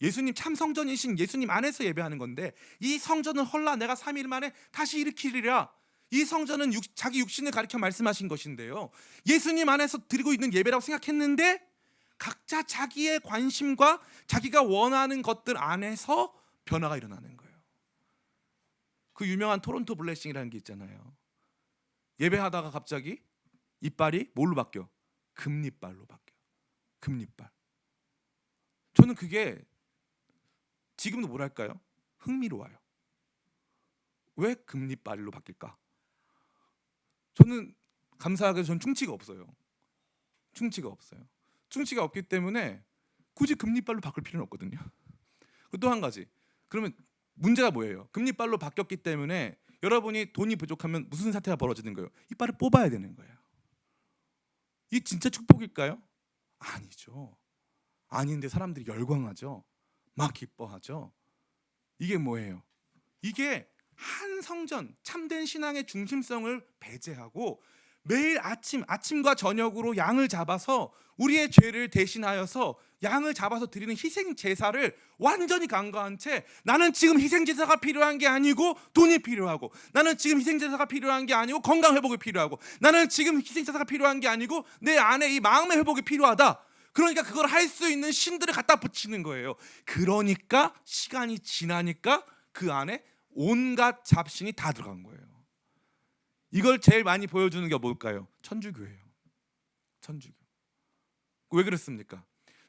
예수님 참 성전이신 예수님 안에서 예배하는 건데, 이 성전을 헐라 내가 3일 만에 다시 일으키리라. 이 성전은 자기 육신을 가리켜 말씀하신 것인데요, 예수님 안에서 드리고 있는 예배라고 생각했는데 각자 자기의 관심과 자기가 원하는 것들 안에서 변화가 일어나는 거예요. 그 유명한 토론토 블레싱이라는 게 있잖아요. 예배하다가 갑자기 이빨이 뭘로 바뀌어? 금리빨로 바뀌어. 금리빨. 저는 그게 지금도 뭐랄까요? 흥미로워요. 왜 금리빨로 바뀔까? 저는 감사하게도 전 충치가 없어요. 충치가 없어요. 충치가 없기 때문에 굳이 금리빨로 바꿀 필요는 없거든요. 또 한 가지. 그러면 문제가 뭐예요? 금리빨로 바뀌었기 때문에 여러분이 돈이 부족하면 무슨 사태가 벌어지는 거예요? 이빨을 뽑아야 되는 거예요. 이 진짜 축복일까요? 아니죠. 아닌데 사람들이 열광하죠. 막 기뻐하죠. 이게 뭐예요? 이게 한 성전, 참된 신앙의 중심성을 배제하고 매일 아침과 저녁으로 양을 잡아서 우리의 죄를 대신하여서 양을 잡아서 드리는 희생 제사를 완전히 간과한 채, 나는 지금 희생 제사가 필요한 게 아니고 돈이 필요하고, 나는 지금 희생 제사가 필요한 게 아니고 건강 회복이 필요하고, 나는 지금 희생 제사가 필요한 게 아니고 내 안에 이 마음의 회복이 필요하다. 그러니까 그걸 할 수 있는 신들을 갖다 붙이는 거예요. 그러니까 시간이 지나니까 그 안에 온갖 잡신이 다 들어간 거예요. 이걸 제일 많이 보여주는 게 뭘까요? 천주교예요. 천주교. 왜 그렇습니까?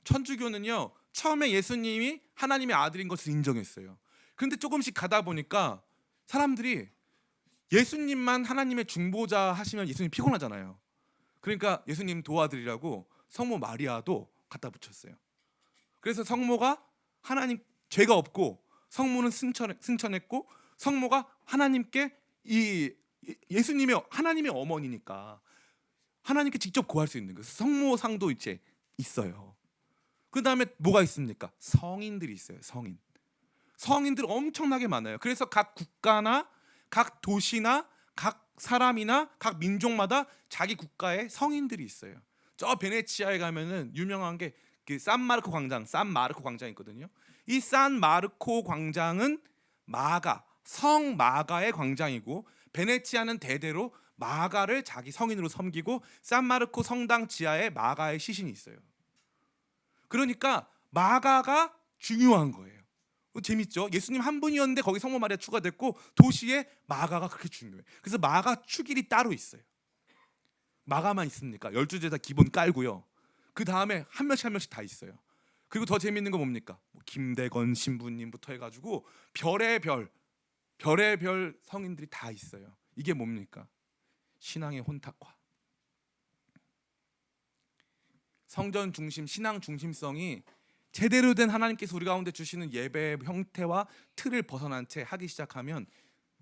천주교는요, 처음에 예수님이 하나님의 아들인 것을 인정했어요. 그런데 조금씩 가다 보니까 사람들이 예수님만 하나님의 중보자 하시면 예수님 피곤하잖아요. 그러니까 예수님 도와드리라고 성모 마리아도 갖다 붙였어요. 그래서 성모가 하나님 죄가 없고, 성모는 승천했고, 성모가 하나님께 예수님의 하나님의 어머니니까 하나님께 직접 구할 수 있는 거예요. 성모상도 이제 있어요. 그 다음에 뭐가 있습니까? 성인들이 있어요. 성인들 엄청나게 많아요. 그래서 각 국가나 각 도시나 각 사람이나 각 민족마다 자기 국가의 성인들이 있어요. 저 베네치아에 가면은 유명한 게 그 산마르코 광장 있거든요. 이 산마르코 광장은 성 마가의 광장이고, 베네치아는 대대로 마가를 자기 성인으로 섬기고, 산마르코 성당 지하에 마가의 시신이 있어요. 그러니까 마가가 중요한 거예요. 재밌죠? 예수님 한 분이었는데 거기 성모 마리아 추가됐고, 도시에 마가가 그렇게 중요해요. 그래서 마가 축일이 따로 있어요. 마가만 있습니까? 12제사 기본 깔고요. 그 다음에 한 명씩 다 있어요. 그리고 더 재밌는 거 뭡니까? 김대건 신부님부터 해가지고 별의 별 성인들이 다 있어요. 이게 뭡니까? 신앙의 혼탁화. 성전 중심, 신앙 중심성이 제대로 된 하나님께서 우리 가운데 주시는 예배의 형태와 틀을 벗어난 채 하기 시작하면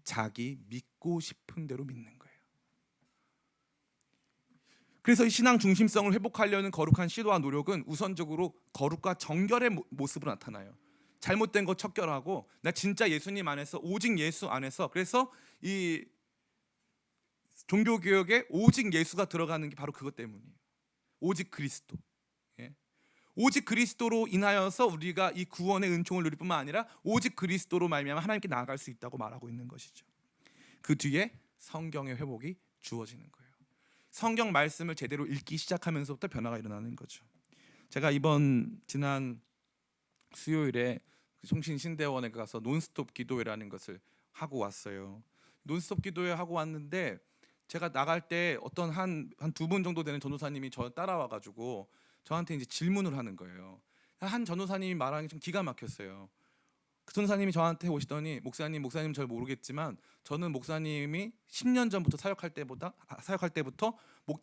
자기 믿고 싶은 대로 믿는 거예요. 그래서 이 신앙 중심성을 회복하려는 거룩한 시도와 노력은 우선적으로 거룩과 정결의 모습으로 나타나요. 잘못된 거 척결하고 나 진짜 예수님 안에서, 오직 예수 안에서. 그래서 이 종교개혁에 오직 예수가 들어가는 게 바로 그것 때문이에요. 오직 그리스도. 예? 오직 그리스도로 인하여서 우리가 이 구원의 은총을 누릴 뿐만 아니라 오직 그리스도로 말미암아 하나님께 나아갈 수 있다고 말하고 있는 것이죠. 그 뒤에 성경의 회복이 주어지는 거예요. 성경 말씀을 제대로 읽기 시작하면서부터 변화가 일어나는 거죠. 제가 지난 수요일에 성신신대원에 가서 논스톱 기도회라는 것을 하고 왔어요. 논스톱 기도회 하고 왔는데 제가 나갈 때 어떤 한 두 분 정도 되는 전도사님이 저 따라와가지고 저한테 이제 질문을 하는 거예요. 한 전도사님이 말하는 게 좀 기가 막혔어요. 그 전도사님이 저한테 오시더니 목사님 잘 모르겠지만 저는 목사님이 10년 전부터 사역할 때부터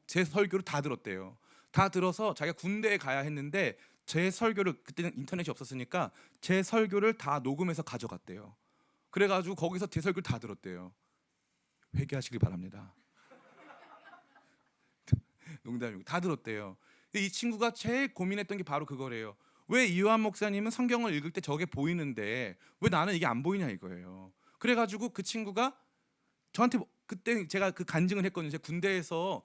제 설교를 다 들었대요. 다 들어서 자기가 군대에 가야 했는데 제 설교를, 그때는 인터넷이 없었으니까 제 설교를 다 녹음해서 가져갔대요. 그래가지고 거기서 제 설교를 다 들었대요. 회개하시길 바랍니다. 농담이고 다 들었대요. 이 친구가 제일 고민했던 게 바로 그거래요. 왜 이요한 목사님은 성경을 읽을 때 저게 보이는데 왜 나는 이게 안 보이냐 이거예요. 그래가지고 그 친구가 저한테 그때 제가 그 간증을 했거든요. 제가 군대에서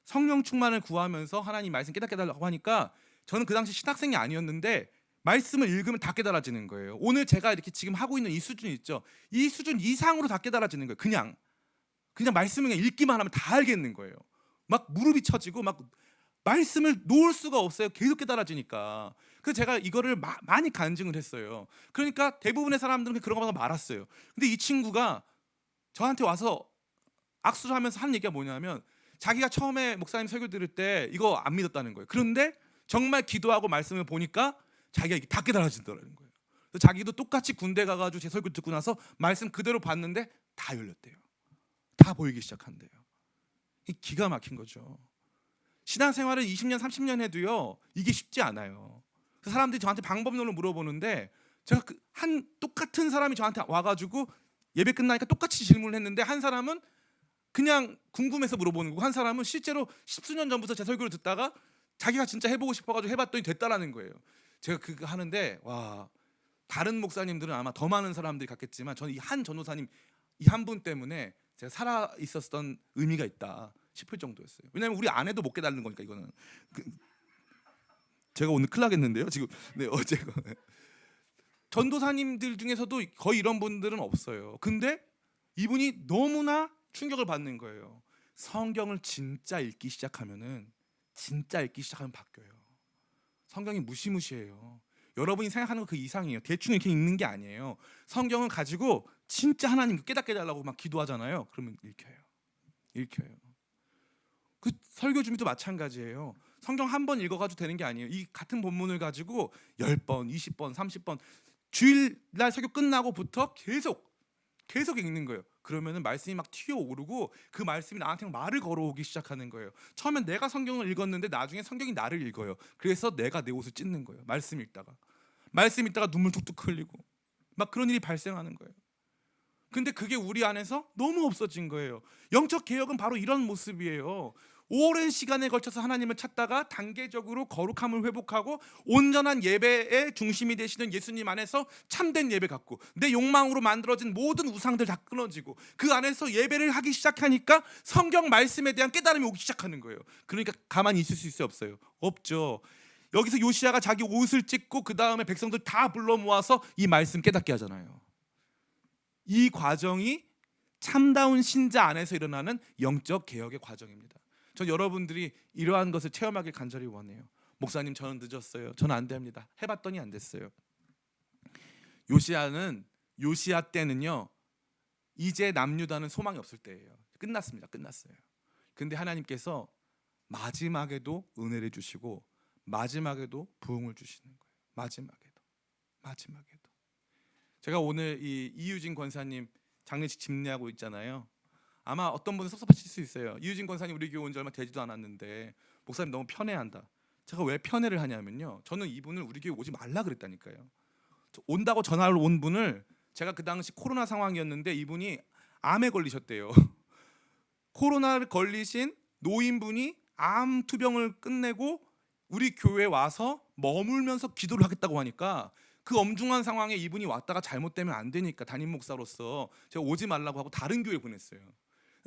성령 충만을 구하면서 하나님 말씀 깨닫게 해달라고 하니까 저는 그 당시 신학생이 아니었는데 말씀을 읽으면 다 깨달아지는 거예요. 오늘 제가 이렇게 지금 하고 있는 이 수준 있죠. 이 수준 이상으로 다 깨달아지는 거예요. 그냥 말씀을 그냥 읽기만 하면 다 알겠는 거예요. 막 무릎이 쳐지고 막 말씀을 놓을 수가 없어요. 계속 깨달아지니까. 그래서 제가 이거를 많이 간증을 했어요. 그러니까 대부분의 사람들은 그런 거 말았어요. 근데 이 친구가 저한테 와서 악수를 하면서 하는 얘기가 뭐냐면 자기가 처음에 목사님 설교 들을 때 이거 안 믿었다는 거예요. 그런데 정말 기도하고 말씀을 보니까 자기가 이게 다 깨달아진다는 거예요. 그래서 자기도 똑같이 군대 가가지고 제 설교 듣고 나서 말씀 그대로 봤는데 다 열렸대요. 다 보이기 시작한대요. 기가 막힌 거죠. 신앙생활을 20년 30년 해도요 이게 쉽지 않아요. 사람들이 저한테 방법론을 물어보는데 제가 똑같은 사람이 저한테 와가지고 예배 끝나니까 똑같이 질문을 했는데 한 사람은 그냥 궁금해서 물어보는 거고 한 사람은 실제로 십수년 전부터 제 설교를 듣다가 자기가 진짜 해보고 싶어가지고 해봤더니 됐다라는 거예요. 제가 그거 하는데 와, 다른 목사님들은 아마 더 많은 사람들이 갔겠지만 저는 이 한 전도사님 이 한 분 때문에 제가 살아 있었던 의미가 있다 싶을 정도였어요. 왜냐하면 우리 아내도 못 깨달는 거니까 이거는. 제가 오늘 큰일 나겠는데요 지금. 네, 어제가 전도사님들 중에서도 거의 이런 분들은 없어요. 근데 이분이 너무나 충격을 받는 거예요. 성경을 진짜 읽기 시작하면 바뀌어요. 성경이 무시무시해요. 여러분이 생각하는 거 그 이상이에요. 대충 이렇게 읽는 게 아니에요. 성경을 가지고 진짜 하나님 깨닫게 해달라고 막 기도하잖아요. 그러면 읽혀요. 그 설교 준비도 마찬가지예요. 성경 한 번 읽어가지고 되는 게 아니에요. 이 같은 본문을 가지고 10번, 20번, 30번 주일날 설교 끝나고부터 계속 읽는 거예요. 그러면은 말씀이 막 튀어오르고 그 말씀이 나한테 말을 걸어오기 시작하는 거예요. 처음엔 내가 성경을 읽었는데 나중에 성경이 나를 읽어요. 그래서 내가 내 옷을 찢는 거예요. 말씀 읽다가 눈물 뚝뚝 흘리고 막 그런 일이 발생하는 거예요. 근데 그게 우리 안에서 너무 없어진 거예요. 영적 개혁은 바로 이런 모습이에요. 오랜 시간에 걸쳐서 하나님을 찾다가 단계적으로 거룩함을 회복하고 온전한 예배의 중심이 되시는 예수님 안에서 참된 예배 갖고 내 욕망으로 만들어진 모든 우상들 다 끊어지고 그 안에서 예배를 하기 시작하니까 성경 말씀에 대한 깨달음이 오기 시작하는 거예요. 그러니까 가만히 있을 수 있어요? 없어요? 없죠. 여기서 요시야가 자기 옷을 찢고 그 다음에 백성들 다 불러 모아서 이 말씀 깨닫게 하잖아요. 이 과정이 참다운 신자 안에서 일어나는 영적 개혁의 과정입니다. 전 여러분들이 이러한 것을 체험하길 간절히 원해요. 목사님 저는 늦었어요. 저는 안 됩니다. 해봤더니 안 됐어요. 요시야 때는요 이제 남유다는 소망이 없을 때예요. 끝났어요. 근데 하나님께서 마지막에도 은혜를 주시고 마지막에도 부흥을 주시는 거예요. 마지막에도. 제가 오늘 이유진 권사님 장례식 집례하고 있잖아요. 아마 어떤 분은 섭섭하실 수 있어요. 이유진 권사님 우리 교회 온 지 얼마 되지도 않았는데 목사님 너무 편애한다. 제가 왜 편애를 하냐면요. 저는 이분을 우리 교회 오지 말라 그랬다니까요. 온다고 전화를 온 분을 제가 그 당시 코로나 상황이었는데 이분이 암에 걸리셨대요. 코로나를 걸리신 노인분이 암 투병을 끝내고 우리 교회에 와서 머물면서 기도를 하겠다고 하니까 그 엄중한 상황에 이분이 왔다가 잘못되면 안 되니까 담임 목사로서 제가 오지 말라고 하고 다른 교회 보냈어요.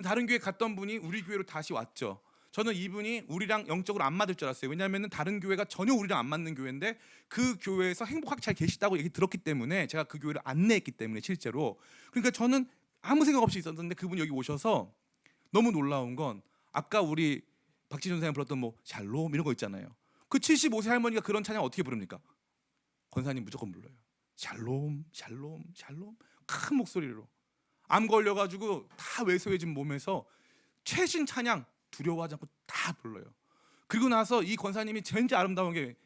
다른 교회 갔던 분이 우리 교회로 다시 왔죠. 저는 이분이 우리랑 영적으로 안 맞을 줄 알았어요. 왜냐하면 다른 교회가 전혀 우리랑 안 맞는 교회인데 그 교회에서 행복하게 잘 계시다고 얘기 들었기 때문에 제가 그 교회를 안내했기 때문에 실제로. 그러니까 저는 아무 생각 없이 있었는데 그분이 여기 오셔서 너무 놀라운 건 아까 우리 박지준 선생님 불렀던 뭐 샬롬 이런 거 있잖아요. 그 75세 할머니가 그런 찬양 어떻게 부릅니까? 권사님 무조건 불러요. 샬롬 샬롬 샬롬 큰 목소리로. 암 걸려가지고 다 왜소해진 몸에서 최신 찬양 두려워하지 않고 다 불러요. 그리고 나서 이 권사님이 제일 아름다운 게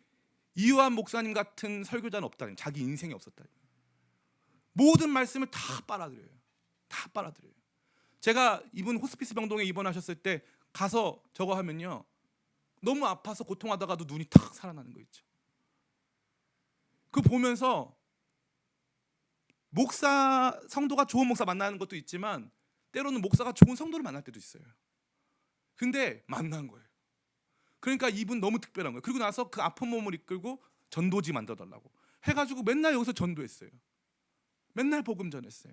이요한 목사님 같은 설교자는 없다는, 자기 인생이 없었다. 모든 말씀을 다 빨아들여요. 다 빨아들여요. 제가 이분 호스피스 병동에 입원하셨을 때 가서 저거 하면요, 너무 아파서 고통하다가도 눈이 탁 살아나는 거 있죠. 그 보면서 목사, 성도가 좋은 목사 만나는 것도 있지만 때로는 목사가 좋은 성도를 만날 때도 있어요. 근데 만난 거예요. 그러니까 이분 너무 특별한 거예요. 그리고 나서 그 아픈 몸을 이끌고 전도지 만들어달라고 해가지고 맨날 여기서 전도했어요. 맨날 복음 전했어요.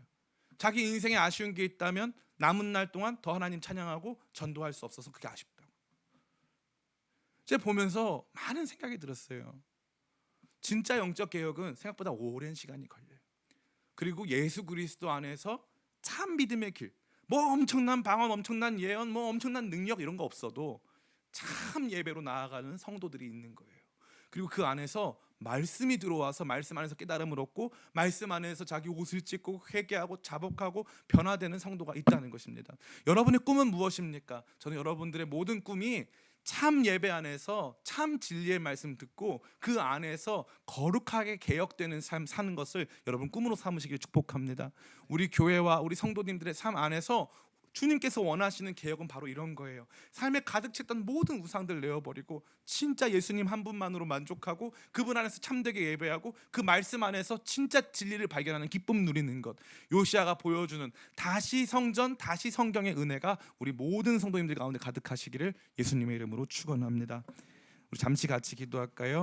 자기 인생에 아쉬운 게 있다면 남은 날 동안 더 하나님 찬양하고 전도할 수 없어서 그게 아쉽다고. 제가 보면서 많은 생각이 들었어요. 진짜 영적 개혁은 생각보다 오랜 시간이 걸려요. 그리고 예수 그리스도 안에서 참 믿음의 길, 뭐 엄청난 방언, 엄청난 예언, 뭐 엄청난 능력 이런 거 없어도 참 예배로 나아가는 성도들이 있는 거예요. 그리고 그 안에서 말씀이 들어와서 말씀 안에서 깨달음을 얻고 말씀 안에서 자기 옷을 찢고 회개하고 자복하고 변화되는 성도가 있다는 것입니다. 여러분의 꿈은 무엇입니까? 저는 여러분들의 모든 꿈이 참 예배 안에서 참 진리의 말씀 듣고 그 안에서 거룩하게 개혁되는 삶 사는 것을 여러분 꿈으로 삼으시길 축복합니다. 우리 교회와 우리 성도님들의 삶 안에서 주님께서 원하시는 개혁은 바로 이런 거예요. 삶에 가득 찼던 모든 우상들 내어버리고 진짜 예수님 한 분만으로 만족하고 그분 안에서 참되게 예배하고 그 말씀 안에서 진짜 진리를 발견하는 기쁨 누리는 것. 요시아가 보여주는 다시 성전, 다시 성경의 은혜가 우리 모든 성도님들 가운데 가득하시기를 예수님의 이름으로 축원합니다. 우리 잠시 같이 기도할까요?